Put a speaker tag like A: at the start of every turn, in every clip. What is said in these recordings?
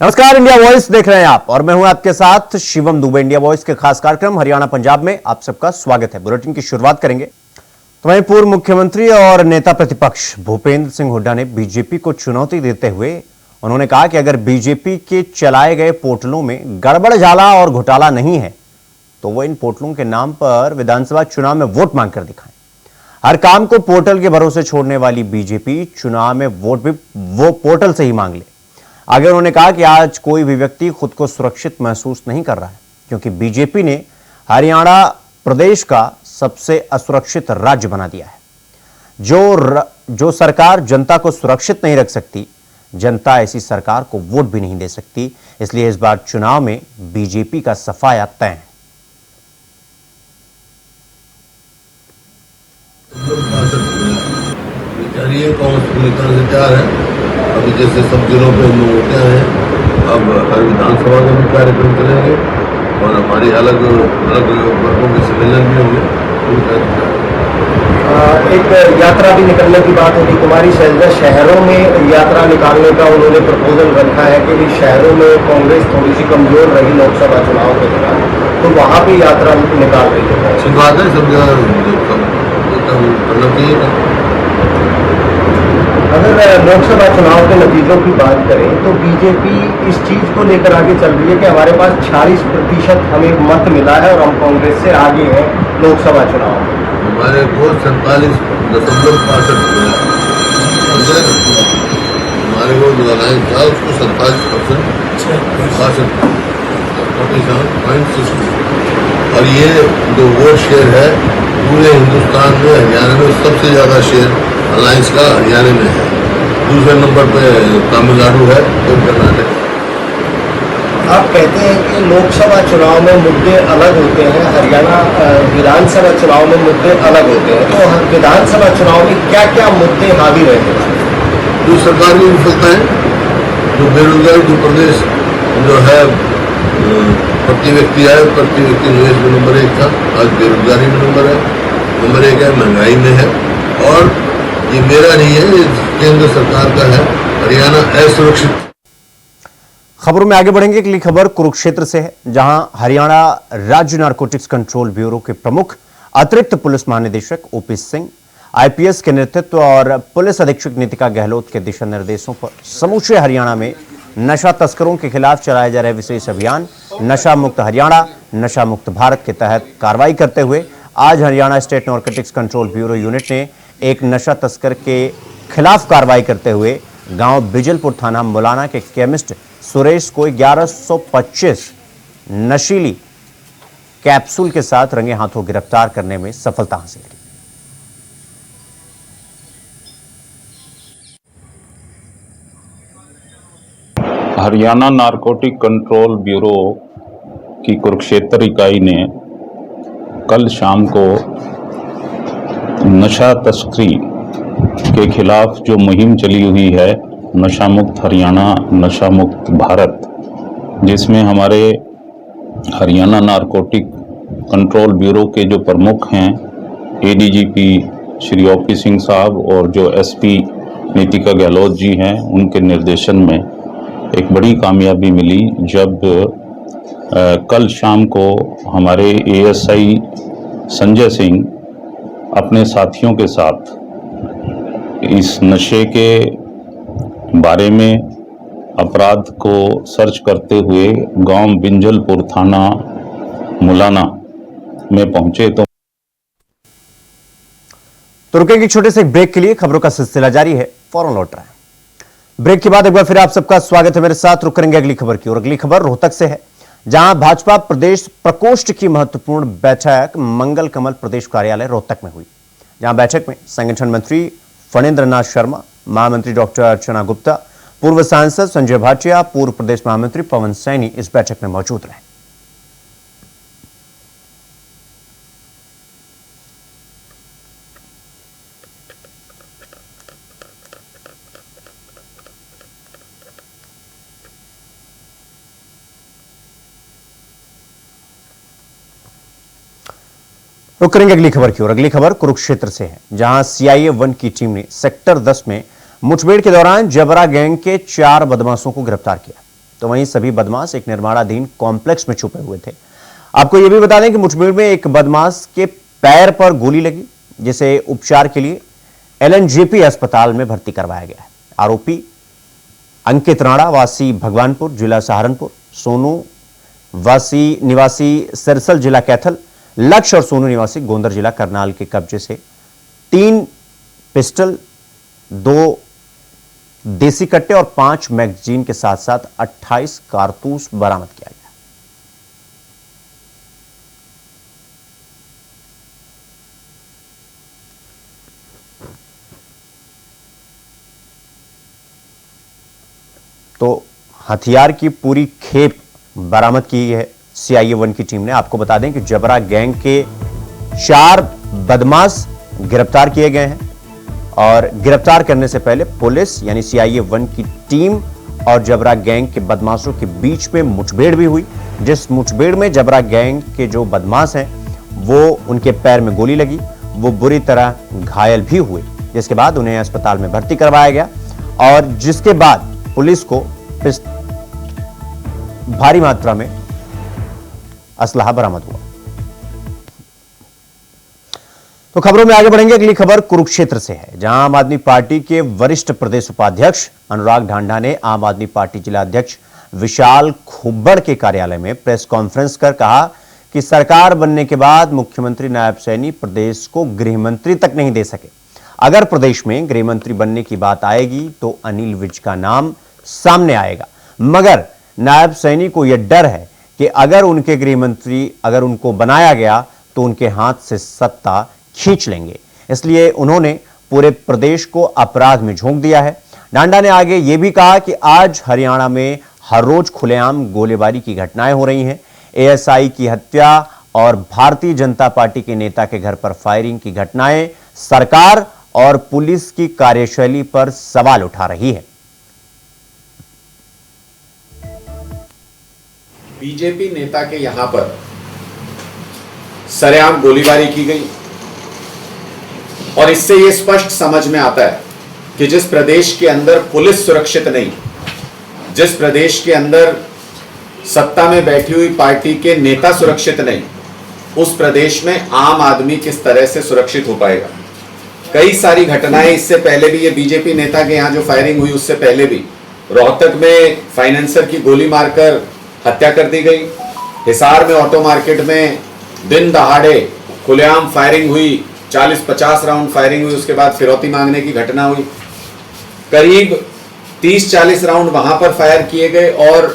A: नमस्कार, India voice देख रहे हैं आप और मैं हूं आपके साथ शिवम दुबे। इंडिया वॉइस के खास कार्यक्रम हरियाणा पंजाब में आप सबका स्वागत है। बुलेटिन की शुरुआत करेंगे तो वहीं पूर्व मुख्यमंत्री और नेता प्रतिपक्ष भूपेंद्र सिंह हुड्डा ने बीजेपी को चुनौती देते हुए उन्होंने कहा कि अगर बीजेपी के चलाए गए पोर्टलों में गड़बड़ झाला और घोटाला नहीं है तो वो इन पोर्टलों के नाम पर विधानसभा चुनाव में वोट मांगकर दिखाएं। हर काम को पोर्टल के भरोसे छोड़ने वाली बीजेपी चुनाव में वोट भी वो पोर्टल से ही मांग ले। आगे उन्होंने कहा कि आज कोई भी व्यक्ति खुद को सुरक्षित महसूस नहीं कर रहा है क्योंकि बीजेपी ने हरियाणा प्रदेश का सबसे असुरक्षित राज्य बना दिया है। जो सरकार जनता को सुरक्षित नहीं रख सकती, जनता ऐसी सरकार को वोट भी नहीं दे सकती। इसलिए इस बार चुनाव में बीजेपी का सफाया तय है।
B: अभी जैसे सब जिलों पे हम लोग होते हैं, अब हर विधानसभा का भी कार्यक्रम चलेंगे और हमारी अलग अलग वर्गों के सम्मेलन भी होंगे।
C: एक यात्रा भी निकलने की बात होगी। कुमारी शैलजा शहरों में यात्रा निकालने का उन्होंने प्रपोजल रखा है कि शहरों में कांग्रेस थोड़ी सी कमजोर रही लोकसभा चुनाव के दौरान, तो वहाँ भी यात्रा निकाल रही है।
B: अच्छी बात है, सब करना चाहिए।
C: अगर लोकसभा चुनाव के नतीजों की बात करें तो बीजेपी इस चीज को लेकर आगे चल रही है कि हमारे पास 46% हमें मत मिला है और हम कांग्रेस से आगे हैं लोकसभा चुनाव में।
B: हमारे को 47.65 हमारे को जो अलायंस था उसको 47%, और ये जो वोट शेयर है पूरे हिंदुस्तान में हरियाणा में सबसे ज्यादा शेयर अलायंस का हरियाणा में है। दूसरे नंबर पे तमिलनाडु है और कर्नाटक।
C: आप कहते हैं कि लोकसभा चुनाव में मुद्दे अलग होते हैं, हरियाणा विधानसभा चुनाव में मुद्दे अलग होते हैं, तो विधानसभा चुनाव में क्या क्या मुद्दे हावी रहते हैं?
B: जो सरकार की विफलता है, जो बेरोजगारी, जो प्रदेश जो है प्रति व्यक्ति आय, प्रति व्यक्ति निवेश में नंबर 1 था, आज बेरोजगारी में नंबर 1 है, महंगाई में है। और ये मेरा नहीं है, ये केंद्र सरकार का है। हरियाणा असुरक्षित।
A: खबरों में आगे बढ़ेंगे। अगली खबर कुरुक्षेत्र से है, जहां हरियाणा राज्य नारकोटिक्स कंट्रोल ब्यूरो के प्रमुख अतिरिक्त पुलिस महानिदेशक ओपी सिंह आईपीएस के नेतृत्व और पुलिस अधीक्षक नीतिका गहलोत के दिशा निर्देशों पर समूचे हरियाणा में नशा तस्करों के खिलाफ चलाए जा रहे विशेष अभियान नशा मुक्त हरियाणा, नशा मुक्त भारत के तहत कार्रवाई करते हुए आज Haryana state narcotics control bureau unit ने एक नशा तस्कर के खिलाफ कार्रवाई करते हुए गांव बिजलपुर थाना मुलाना के केमिस्ट सुरेश को 1125 नशीली कैप्सूल के साथ रंगे हाथों गिरफ्तार करने में सफलता हासिल की।
D: हरियाणा नारकोटिक कंट्रोल ब्यूरो की कुरुक्षेत्र इकाई ने कल शाम को नशा तस्करी के खिलाफ जो मुहिम चली हुई है नशा मुक्त हरियाणा, नशा मुक्त भारत, जिसमें हमारे हरियाणा नारकोटिक कंट्रोल ब्यूरो के जो प्रमुख हैं एडीजीपी श्री ओपी सिंह साहब और जो एसपी नीतिका गहलोत जी हैं, उनके निर्देशन में एक बड़ी कामयाबी मिली जब कल शाम को हमारे एएसआई संजय सिंह अपने साथियों के साथ इस नशे के बारे में अपराध को सर्च करते हुए गांव बिंजलपुर थाना मुलाना में पहुंचे तो
A: रुकेंगे छोटे से ब्रेक के लिए। खबरों का सिलसिला जारी है, फौरन लौट रहा है। ब्रेक के बाद एक बार फिर आप सबका स्वागत है मेरे साथ। रुक करेंगे अगली खबर की और अगली खबर रोहतक से है, जहां भाजपा प्रदेश प्रकोष्ठ की महत्वपूर्ण बैठक मंगल कमल प्रदेश कार्यालय रोहतक में हुई, जहां बैठक में संगठन मंत्री फणेंद्र नाथ शर्मा, महामंत्री डॉक्टर अर्चना गुप्ता, पूर्व सांसद संजय भाटिया, पूर्व प्रदेश महामंत्री पवन सैनी इस बैठक में मौजूद रहे। रुक करेंगे अगली खबर की और अगली खबर कुरुक्षेत्र से है, जहां सीआईए 1 की टीम ने सेक्टर 10 में मुठभेड़ के दौरान जबरा गैंग के 4 बदमाशों को गिरफ्तार किया। तो वहीं सभी बदमाश एक निर्माणाधीन कॉम्प्लेक्स में छुपे हुए थे। आपको यह भी बता दें कि मुठभेड़ में एक बदमाश के पैर पर गोली लगी, जिसे उपचार के लिए एलएनजेपी अस्पताल में भर्ती करवाया गया है। आरोपी अंकित राणा वासी भगवानपुर जिला सहारनपुर, सोनू निवासी सिरसल जिला कैथल, लक्ष्य और सोनू निवासी गोंदर जिला करनाल के कब्जे से 3 पिस्टल, 2 देसी कट्टे और 5 मैगजीन के साथ साथ 28 कारतूस बरामद किया गया। तो हथियार की पूरी खेप बरामद की है CIA-1 की टीम ने। आपको बता दें कि जबरा गैंग के 4 बदमाश गिरफ्तार किए गए हैं और गिरफ्तार करने से पहले पुलिस यानी CIA-1 की टीम और जबरा गैंग के बदमाशों के बीच में मुठभेड़ भी हुई, जिस मुठभेड़ में जबरा गैंग के जो बदमाश हैं वो उनके पैर में गोली लगी, वो बुरी तरह घायल भी हुए, जिसके बाद उन्हें अस्पताल में भर्ती करवाया गया और जिसके बाद पुलिस को भारी मात्रा में असलहा बरामद हुआ। तो खबरों में आगे बढ़ेंगे। अगली खबर कुरुक्षेत्र से है, जहां आम आदमी पार्टी के वरिष्ठ प्रदेश उपाध्यक्ष अनुराग ढांडा ने आम आदमी पार्टी जिला अध्यक्ष विशाल खुब्बड़ के कार्यालय में प्रेस कॉन्फ्रेंस कर कहा कि सरकार बनने के बाद मुख्यमंत्री नायब सैनी प्रदेश को गृह मंत्री तक नहीं दे सके। अगर प्रदेश में गृह मंत्री बनने की बात आएगी तो अनिल विज का नाम सामने आएगा, मगर नायब सैनी को यह डर है कि अगर उनके गृह मंत्री अगर उनको बनाया गया तो उनके हाथ से सत्ता खींच लेंगे, इसलिए उन्होंने पूरे प्रदेश को अपराध में झोंक दिया है। डांडा ने आगे यह भी कहा कि आज हरियाणा में हर रोज खुलेआम गोलीबारी की घटनाएं हो रही हैं। ASI की हत्या और भारतीय जनता पार्टी के नेता के घर पर फायरिंग की घटनाएं सरकार और पुलिस की कार्यशैली पर सवाल उठा रही है।
E: बीजेपी नेता के यहां पर सरेआम गोलीबारी की गई और इससे यह स्पष्ट समझ में आता है कि जिस प्रदेश के अंदर पुलिस सुरक्षित नहीं, जिस प्रदेश के अंदर सत्ता में बैठी हुई पार्टी के नेता सुरक्षित नहीं, उस प्रदेश में आम आदमी किस तरह से सुरक्षित हो पाएगा। कई सारी घटनाएं इससे पहले भी, ये बीजेपी नेता के यहां जो फायरिंग हुई उससे पहले भी रोहतक में फाइनेंसर की गोली मारकर हत्या कर दी गई, हिसार में ऑटो मार्केट में दिन दहाड़े खुलेआम फायरिंग हुई, 40-50 राउंड फायरिंग हुई, उसके बाद फिरौती मांगने की घटना हुई, करीब 30-40 राउंड वहां पर फायर किए गए और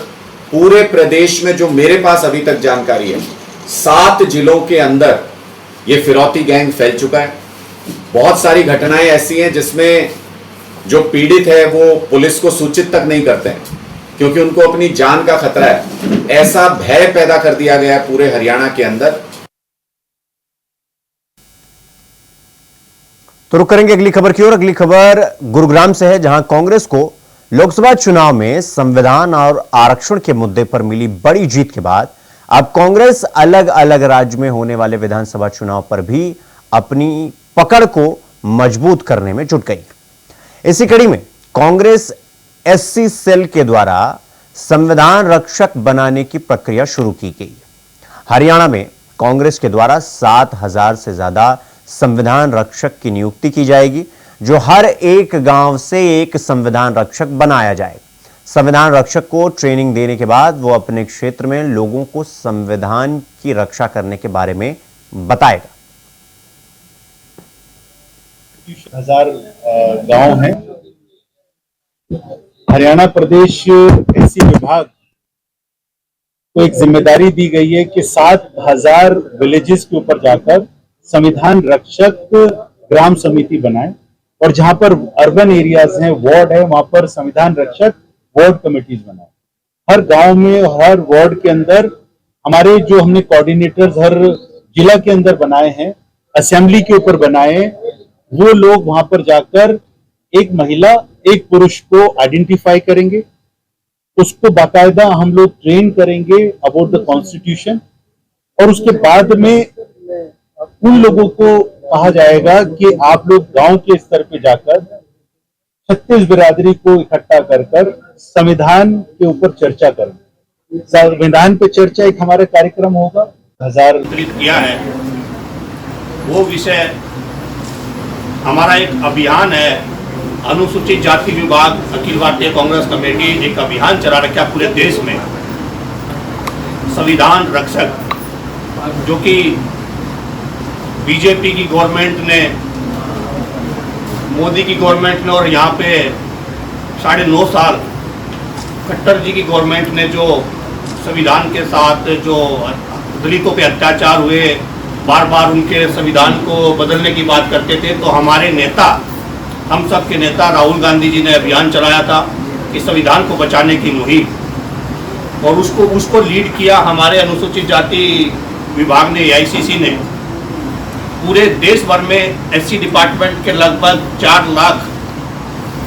E: पूरे प्रदेश में जो मेरे पास अभी तक जानकारी है 7 जिलों के अंदर ये फिरौती गैंग फैल चुका है। बहुत सारी घटनाएं ऐसी हैं जिसमें जो पीड़ित है वो पुलिस को सूचित तक नहीं करते हैं क्योंकि उनको अपनी जान का खतरा है। ऐसा भय पैदा कर दिया गया है पूरे हरियाणा के अंदर।
A: तो रुक करेंगे अगली खबर की ओर। अगली खबर गुरुग्राम से है, जहां कांग्रेस को लोकसभा चुनाव में संविधान और आरक्षण के मुद्दे पर मिली बड़ी जीत के बाद अब कांग्रेस अलग अलग राज्य में होने वाले विधानसभा चुनाव पर भी अपनी पकड़ को मजबूत करने में जुट गई। इसी कड़ी में कांग्रेस SC सेल के द्वारा संविधान रक्षक बनाने की प्रक्रिया शुरू की गई। हरियाणा में कांग्रेस के द्वारा 7,000 से ज्यादा संविधान रक्षक की नियुक्ति की जाएगी, जो हर एक गांव से एक संविधान रक्षक बनाया जाएगा। संविधान रक्षक को ट्रेनिंग देने के बाद वो अपने क्षेत्र में लोगों को संविधान की रक्षा करने के बारे में बताएगा।
F: 30,000 गांव हैं। हरियाणा प्रदेश SC विभाग को एक जिम्मेदारी दी गई है कि 7,000 विलेजेस के ऊपर जाकर संविधान रक्षक ग्राम समिति बनाए और जहां पर अर्बन एरियाज हैं, वार्ड है, वहां पर संविधान रक्षक वार्ड कमेटीज बनाए। हर गांव में, हर वार्ड के अंदर हमारे जो हमने कोऑर्डिनेटर्स हर जिला के अंदर बनाए हैं, असेंबली के ऊपर बनाए, वो लोग वहां पर जाकर एक महिला एक पुरुष को आइडेंटिफाई करेंगे, उसको बाकायदा हम लोग ट्रेन करेंगे अबाउट द कॉन्स्टिट्यूशन और उसके बाद में उन लोगों को कहा जाएगा कि आप लोग गांव के स्तर पे जाकर 36 बिरादरी को इकट्ठा कर कर संविधान के ऊपर चर्चा करें। संविधान पे चर्चा एक हमारा कार्यक्रम होगा।
G: किया है वो विषय हमारा एक अभियान है। अनुसूचित जाति विभाग अखिल भारतीय कांग्रेस कमेटी एक अभियान चला रखा है पूरे देश में, संविधान रक्षक, जो कि बीजेपी की गवर्नमेंट ने, मोदी की गवर्नमेंट ने और यहाँ पे 9.5 साल खट्टर जी की गवर्नमेंट ने जो संविधान के साथ जो दलितों पे अत्याचार हुए, बार बार उनके संविधान को बदलने की बात करते थे, तो हमारे नेता, हम सब के नेता राहुल गांधी जी ने अभियान चलाया था कि संविधान को बचाने की मुहिम, और उसको लीड किया हमारे अनुसूचित जाति विभाग ने, AICC ने। पूरे देश भर में SC डिपार्टमेंट के लगभग 4 लाख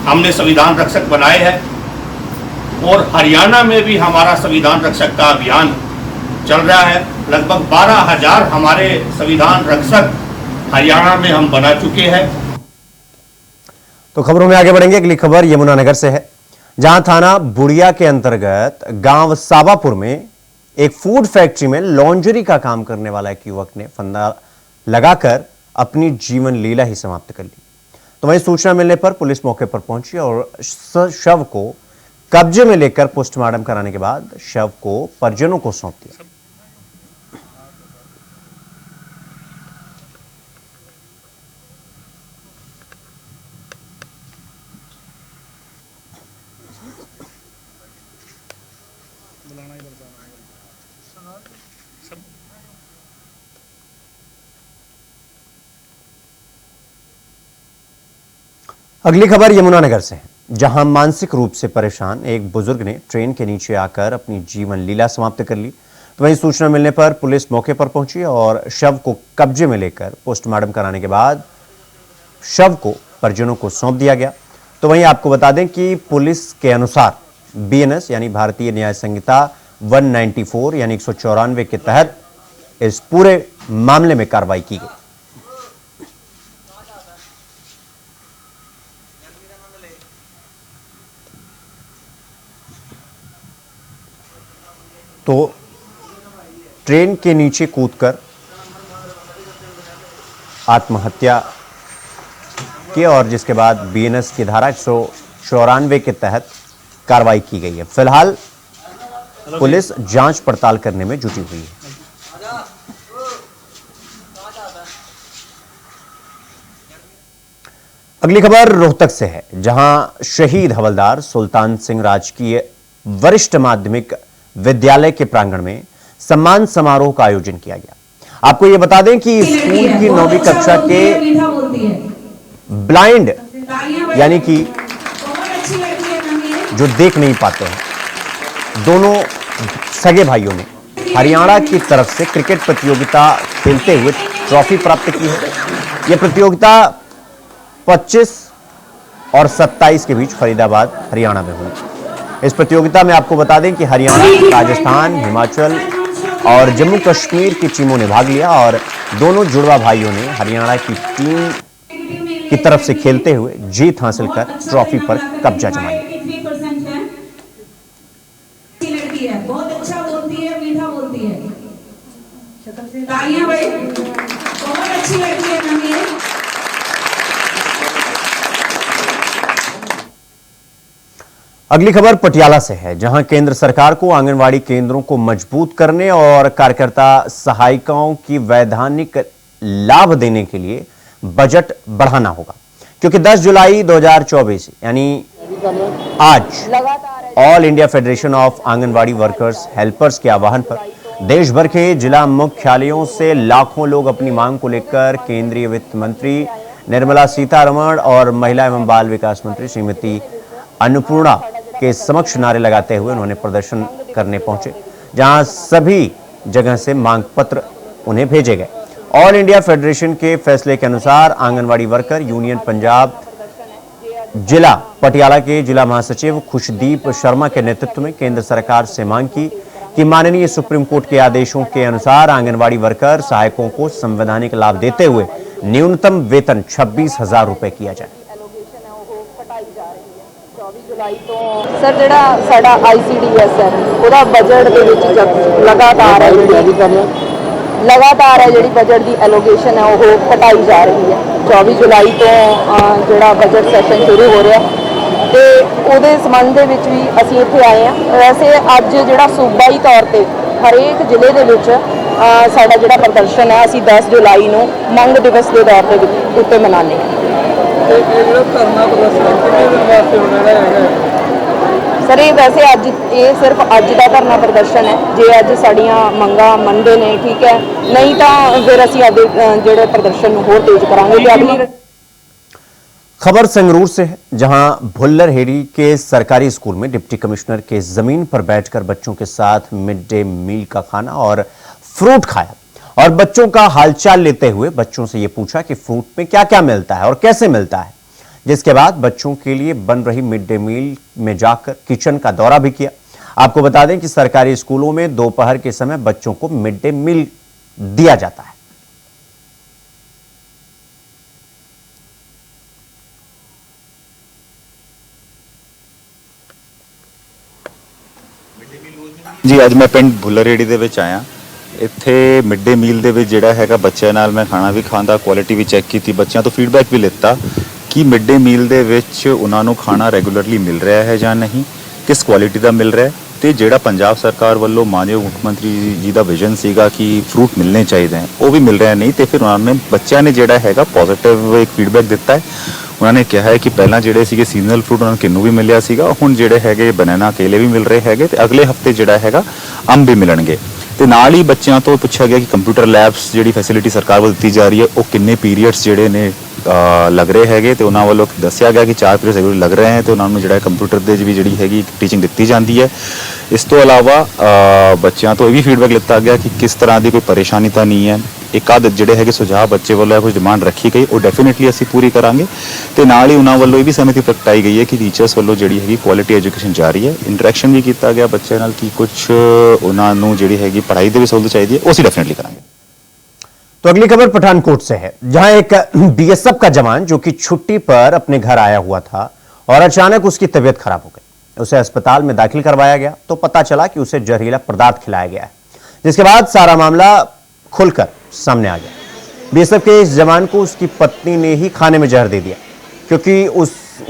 G: हमने संविधान रक्षक बनाए हैं, और हरियाणा में भी हमारा संविधान रक्षक का अभियान चल रहा है। लगभग 12,000 हमारे संविधान रक्षक हरियाणा में हम बना चुके हैं।
A: तो खबरों में आगे बढ़ेंगे। अगली खबर यमुनानगर से है, जहां थाना बुढ़िया के अंतर्गत गांव साबापुर में एक फूड फैक्ट्री में लॉन्ड्री का काम करने वाला एक युवक ने फंदा लगाकर अपनी जीवन लीला ही समाप्त कर ली। तो वहीं सूचना मिलने पर पुलिस मौके पर पहुंची और शव को कब्जे में लेकर पोस्टमार्टम कराने के बाद शव को परिजनों को सौंप दिया। अगली खबर यमुनानगर से है, जहां मानसिक रूप से परेशान एक बुजुर्ग ने ट्रेन के नीचे आकर अपनी जीवन लीला समाप्त कर ली। तो वहीं सूचना मिलने पर पुलिस मौके पर पहुंची और शव को कब्जे में लेकर पोस्टमार्टम कराने के बाद शव को परिजनों को सौंप दिया गया। तो वहीं आपको बता दें कि पुलिस के अनुसार BNS यानी भारतीय न्याय संहिता 194 यानी 194 के तहत इस पूरे मामले में कार्रवाई की गई। तो ट्रेन के नीचे कूदकर आत्महत्या की और जिसके बाद BNS की धारा 194 के तहत कार्रवाई की गई है। फिलहाल पुलिस जांच पड़ताल करने में जुटी हुई है। अगली खबर रोहतक से है, जहां शहीद हवलदार सुल्तान सिंह राजकीय वरिष्ठ माध्यमिक विद्यालय के प्रांगण में सम्मान समारोह का आयोजन किया गया। आपको यह बता दें कि स्कूल की 9वीं कक्षा के ब्लाइंड यानी कि जो देख नहीं पाते हैं, दोनों सगे भाइयों ने हरियाणा की तरफ से क्रिकेट प्रतियोगिता खेलते हुए ट्रॉफी प्राप्त की है। यह प्रतियोगिता 25 और 27 के बीच फरीदाबाद हरियाणा में हुई। इस प्रतियोगिता में आपको बता दें कि हरियाणा, राजस्थान, हिमाचल और जम्मू कश्मीर की टीमों ने भाग लिया और दोनों जुड़वा भाइयों ने हरियाणा की टीम की तरफ से खेलते हुए जीत हासिल कर ट्रॉफी पर कब्जा जमा लिया।
H: बहुत अच्छा बोलती है, मीठा बोलती है। तालियां भाई, बहुत अच्छी लड़की है मैम ये।
A: अगली खबर पटियाला से है, जहां केंद्र सरकार को आंगनवाड़ी केंद्रों को मजबूत करने और कार्यकर्ता सहायिकाओं की वैधानिक लाभ देने के लिए बजट बढ़ाना होगा, क्योंकि 10 जुलाई 2024 यानी आज all India federation of anganwadi workers helpers के आह्वान पर देश भर के जिला मुख्यालयों से लाखों लोग अपनी मांग को लेकर केंद्रीय वित्त मंत्री निर्मला सीतारमण और महिला एवं बाल विकास मंत्री श्रीमती अन्नपूर्णा के समक्ष नारे लगाते हुए उन्होंने प्रदर्शन करने पहुंचे, जहां सभी जगह से मांग पत्र उन्हें भेजे गए। ऑल इंडिया फेडरेशन के फैसले के अनुसार आंगनवाड़ी वर्कर यूनियन पंजाब जिला पटियाला के जिला महासचिव खुशदीप शर्मा के नेतृत्व में केंद्र सरकार से मांग की कि माननीय सुप्रीम कोर्ट के आदेशों के अनुसार आंगनवाड़ी वर्कर सहायकों को संवैधानिक लाभ देते हुए न्यूनतम वेतन 26,000 रुपए किया जाए।
I: ਜੁਲਾਈ ਤੋਂ ਸਰ ਜਿਹੜਾ ਸਾਡਾ ICDS ਹੈ ਉਹਦਾ ਬਜਟ ਦੇ ਵਿੱਚ ਲਗਾਤਾਰ ਹੈ ਜਿਹੜੀ ਬਜਟ ਦੀ ਐਲੋਕੇਸ਼ਨ ਹੈ ਉਹ ਘਟਾਈ ਜਾ ਰਹੀ ਹੈ। 24 ਜੁਲਾਈ ਤੋਂ ਜਿਹੜਾ ਬਜਟ ਸੈਸ਼ਨ ਸ਼ੁਰੂ ਹੋ ਰਿਹਾ ਤੇ ਉਹਦੇ ਸੰਬੰਧ ਦੇ ਵਿੱਚ ਵੀ ਅਸੀਂ ਇੱਥੇ ਆਏ ਹਾਂ। ਵੈਸੇ ਅੱਜ ਜਿਹੜਾ ਸੂਬਾਈ ਤੌਰ ਤੇ ਹਰੇਕ ਜ਼ਿਲ੍ਹੇ ਦੇ ਵਿੱਚ ਸਾਡਾ ਜਿਹੜਾ ਪ੍ਰਦਰਸ਼ਨ ਹੈ ਅਸੀਂ 10 ਜੁਲਾਈ ਨੂੰ ਮੰਗ ਦਿਵਸ ਦੇ ਤੌਰ ਦੇ ਉੱਤੇ ਮਨਾਉਂਦੇ ਹਾਂ। ਸਰ ਇਹ ਵੈਸੇ ਅੱਜ ਇਹ ਸਿਰਫ ਅੱਜ ਦਾ ਧਰਨਾ ਪ੍ਰਦਰਸ਼ਨ ਹੈ। ਜੇ ਅੱਜ ਸਾਡੀਆਂ ਮੰਗਾਂ ਮੰਨਦੇ ਨੇ ਠੀਕ है, नहीं तो फिर ਅਸੀਂ ਅੱਗੇ ਜਿਹੜੇ ਪ੍ਰਦਰਸ਼ਨ ਨੂੰ ਹੋਰ तेज करांगे ਤੇ अगली
A: खबर संगरूर से है, जहां भुल्लर हेड़ी के सरकारी स्कूल में डिप्टी कमिश्नर के जमीन पर बैठकर बच्चों के साथ मिड डे मील का खाना और फ्रूट खाया और बच्चों का हालचाल लेते हुए बच्चों से यह पूछा कि फ्रूट में क्या क्या मिलता है और कैसे मिलता है। जिसके बाद बच्चों के लिए बन रही मिड डे मील में जाकर किचन का दौरा भी किया। आपको बता दें कि सरकारी स्कूलों में दोपहर के समय बच्चों को मिड डे मील दिया जाता है।
J: जी ਅੱਜ ਮੈਂ ਪਿੰਡ ਭੁੱਲਰੇੜੀ ਦੇ ਵਿੱਚ ਆਇਆ। ਇੱਥੇ ਮਿਡ ਡੇ ਮੀਲ ਦੇ ਵਿੱਚ ਜਿਹੜਾ ਹੈਗਾ ਬੱਚਿਆਂ ਨਾਲ ਮੈਂ ਖਾਣਾ ਵੀ ਖਾਂਦਾ, ਕੁਆਲਿਟੀ ਵੀ ਚੈੱਕ ਕੀਤੀ, ਬੱਚਿਆਂ ਤੋਂ ਫੀਡਬੈਕ ਵੀ ਲਿੱਤਾ ਕਿ ਮਿਡ ਡੇ ਮੀਲ ਦੇ ਵਿੱਚ ਉਹਨਾਂ ਨੂੰ ਖਾਣਾ ਰੈਗੂਲਰਲੀ ਮਿਲ ਰਿਹਾ ਹੈ ਜਾਂ ਨਹੀਂ, ਕਿਸ ਕੁਆਲਿਟੀ ਦਾ ਮਿਲ ਰਿਹਾ ਹੈ ਤੇ ਜਿਹੜਾ ਪੰਜਾਬ ਸਰਕਾਰ ਵੱਲੋਂ ਮਾਨਯੋਗ ਮੁੱਖ ਮੰਤਰੀ ਜੀ ਦਾ ਵਿਜ਼ਨ ਸੀਗਾ ਕਿ ਫਰੂਟ ਮਿਲਣੇ ਚਾਹੀਦੇ ਹਨ ਉਹ ਵੀ ਮਿਲ ਰਿਹਾ ਨਹੀਂ। ਤੇ ਫਿਰ ਉਹਨਾਂ ਨੇ ਬੱਚਿਆਂ ਨੇ ਜਿਹੜਾ ਹੈਗਾ ਪੋਜ਼ਿਟਿਵ ਇੱਕ ਫੀਡਬੈਕ ਦਿੱਤਾ ਹੈ। ਉਹਨਾਂ ਨੇ ਕਿਹਾ ਹੈ ਕਿ ਪਹਿਲਾਂ ਜਿਹੜੇ ਸੀਗੇ ਸੀਜ਼ਨਲ ਫਰੂਟ ਉਹਨਾਂ ਨੂੰ ਕਿੰਨੂ ਵੀ ਮਿਲਿਆ ਸੀਗਾ, ਹੁਣ ਜਿਹੜੇ ਹੈਗੇ ਬਨਾਨਾ ਕੇਲੇ ਵੀ ਮਿਲ ਰਹੇ ਹੈਗੇ ਤੇ ਅਗਲੇ ਹਫਤੇ ਜਿਹੜਾ ਹੈਗਾ ਅੰਬ ਵੀ ਮਿਲਣਗੇ। ਤੇ ਨਾਲ ਹੀ ਬੱਚਿਆਂ ਤੋਂ ਪੁੱਛਿਆ ਗਿਆ ਕਿ ਕੰਪਿਊਟਰ ਲੈਬਸ ਜਿਹੜੀ ਫੈਸਿਲਿਟੀ ਸਰਕਾਰ ਵੱਲੋਂ ਦਿੱਤੀ ਜਾ ਰਹੀ ਹੈ ਉਹ ਕਿੰਨੇ ਪੀਰੀਅਡਸ ਜਿਹੜੇ ਨੇ ਲੱਗ ਰਹੇ ਹੈਗੇ ਤੇ ਉਹਨਾਂ ਵੱਲੋਂ ਦੱਸਿਆ ਗਿਆ ਕਿ 4 ਪੀਰੀਅਡ ਜ਼ਰੂਰ ਲੱਗ ਰਹੇ ਹਨ ਤੇ ਉਹਨਾਂ ਨੂੰ ਜਿਹੜਾ ਕੰਪਿਊਟਰ ਦੇ ਵੀ ਜਿਹੜੀ ਹੈਗੀ ਟੀਚਿੰਗ ਦਿੱਤੀ ਜਾਂਦੀ ਹੈ। ਇਸ ਤੋਂ ਇਲਾਵਾ ਬੱਚਿਆਂ ਤੋਂ ਇਹ ਵੀ ਫੀਡਬੈਕ ਲਿੱਤਾ ਗਿਆ ਕਿ ਕਿਸ ਤਰ੍ਹਾਂ ਦੀ ਕੋਈ ਪਰੇਸ਼ਾਨੀ ਤਾਂ ਨਹੀਂ ਹੈ। ਇੱਕ ਆਦ ਜਿਹੜੇ ਹੈਗੇ ਸੁਝਾਅ ਬੱਚੇ ਵੱਲੋਂ ਕੁਝ ਡਿਮਾਂਡ ਰੱਖੀ ਗਈ ਉਹ ਡੈਫੀਨਿਟਲੀ ਅਸੀਂ ਪੂਰੀ ਕਰਾਂਗੇ ਤੇ ਨਾਲ ਹੀ ਉਹਨਾਂ ਵੱਲੋਂ ਇਹ ਵੀ ਸਹਿਮਤੀ ਪ੍ਰਗਟਾਈ ਗਈ ਹੈ ਕਿ ਟੀਚਰਸ ਵੱਲੋਂ ਜਿਹੜੀ ਹੈਗੀ ਕੁਆਲਿਟੀ ਐਜੂਕੇਸ਼ਨ ਜਾਰੀ ਹੈ। ਇੰਟਰੈਕਸ਼ਨ ਵੀ ਕੀਤਾ ਗਿਆ ਬੱਚਿਆਂ ਨਾਲ ਕਿ ਕੁਝ ਉਹਨਾਂ ਨੂੰ ਜਿਹੜੀ ਹੈਗੀ ਪੜ੍ਹਾਈ ਦੇ ਵੀ ਸਹੂਲਤ ਚਾਹੀਦੀ ਹੈ ਉਹ ਅਸੀਂ ਡੈਫੀਨਿਟਲੀ ਕਰਾਂਗੇ।
A: तो अगली खबर पठानकोट से है, जहां एक BSF का जवान जो कि छुट्टी पर अपने घर आया हुआ था और अचानक उसकी तबीयत खराब हो गई। उसे अस्पताल में दाखिल करवाया गया तो पता चला कि उसे जहरीला पदार्थ खिलाया गया है, जिसके बाद सारा मामला खुलकर सामने आ गया। BSF के इस जवान को उसकी पत्नी ने ही खाने में जहर दे दिया, क्योंकि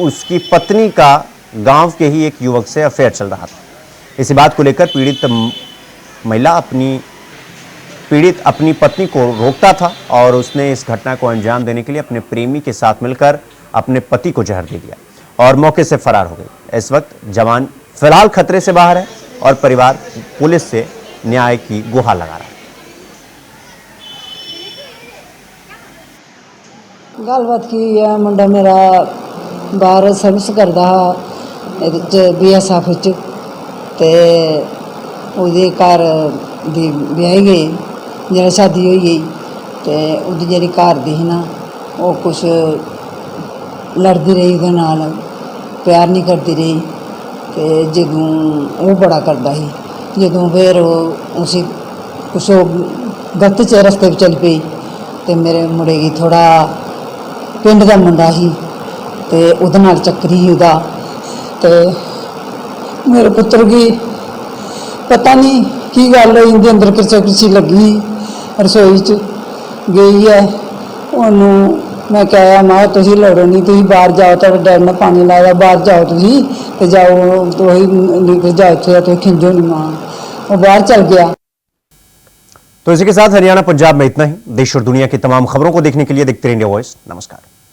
A: उसकी पत्नी का गांव के ही एक युवक से अफेयर चल रहा था। इसी बात को लेकर पीड़ित अपनी पत्नी को रोकता था और उसने इस घटना को अंजाम देने के लिए अपने प्रेमी के साथ मिलकर अपने पति को जहर दे दिया और मौके से फरार हो गई। इस वक्त जवान फिलहाल खतरे से बाहर है और परिवार पुलिस से न्याय की गुहार लगा रहा है।
K: गलबात की है, मुंडा मेरा बाहर सर्विस करता BSF ते ਉਹਦੇ ਘਰ ਦੀ ਵਿਆਹੀ ਗਈ, ਜਿਹੜਾ ਸ਼ਾਦੀ ਹੋਈ ਗਈ ਤੇ ਉਹਦੀ ਜਿਹੜੀ ਘਰ ਦੀ ਸੀ ਨਾ ਉਹ ਕੁਛ ਲੜਦੀ ਰਹੀ ਉਹਦੇ ਨਾਲ, ਪਿਆਰ ਨਹੀਂ ਕਰਦੀ ਰਹੀ ਤੇ ਜਦੋਂ ਉਹ ਬੜਾ ਕਰਦਾ ਸੀ, ਜਦੋਂ ਫਿਰ ਉਸੇ ਕੁਛ ਗਲਤ ਚ ਰਸਤੇ 'ਤੇ ਚੱਲ ਪਈ ਤੇ ਮੇਰੇ ਮੁੰਡੇ ਦੀ ਥੋੜਾ ਪਿੰਡ ਦਾ ਮੁੰਡਾ ਸੀ ਤੇ ਉਹਦੇ ਨਾਲ ਚੱਕਰੀ ਸੀ ਉਹਦਾ ਤੇ ਮੇਰੇ ਪੁੱਤਰ ਦੀ पता नहीं की गल हुई, इनके अंदर किसी लगी रसोई च गई है। उन्होंने मैं कहा मां तुम लड़ो नहीं, तुम बाहर जाओ, तो डैड ने पानी लाया, बाहर जाओ तुम तो जाओ, तो निकल जाओ इतना, तो खिंजो नहीं मां, वो बाहर चल गया।
A: तो इसी के साथ हरियाणा पंजाब में इतना ही। देश और दुनिया की तमाम खबरों को देखने के लिए देखते रहिए इंडिया वॉइस। नमस्कार।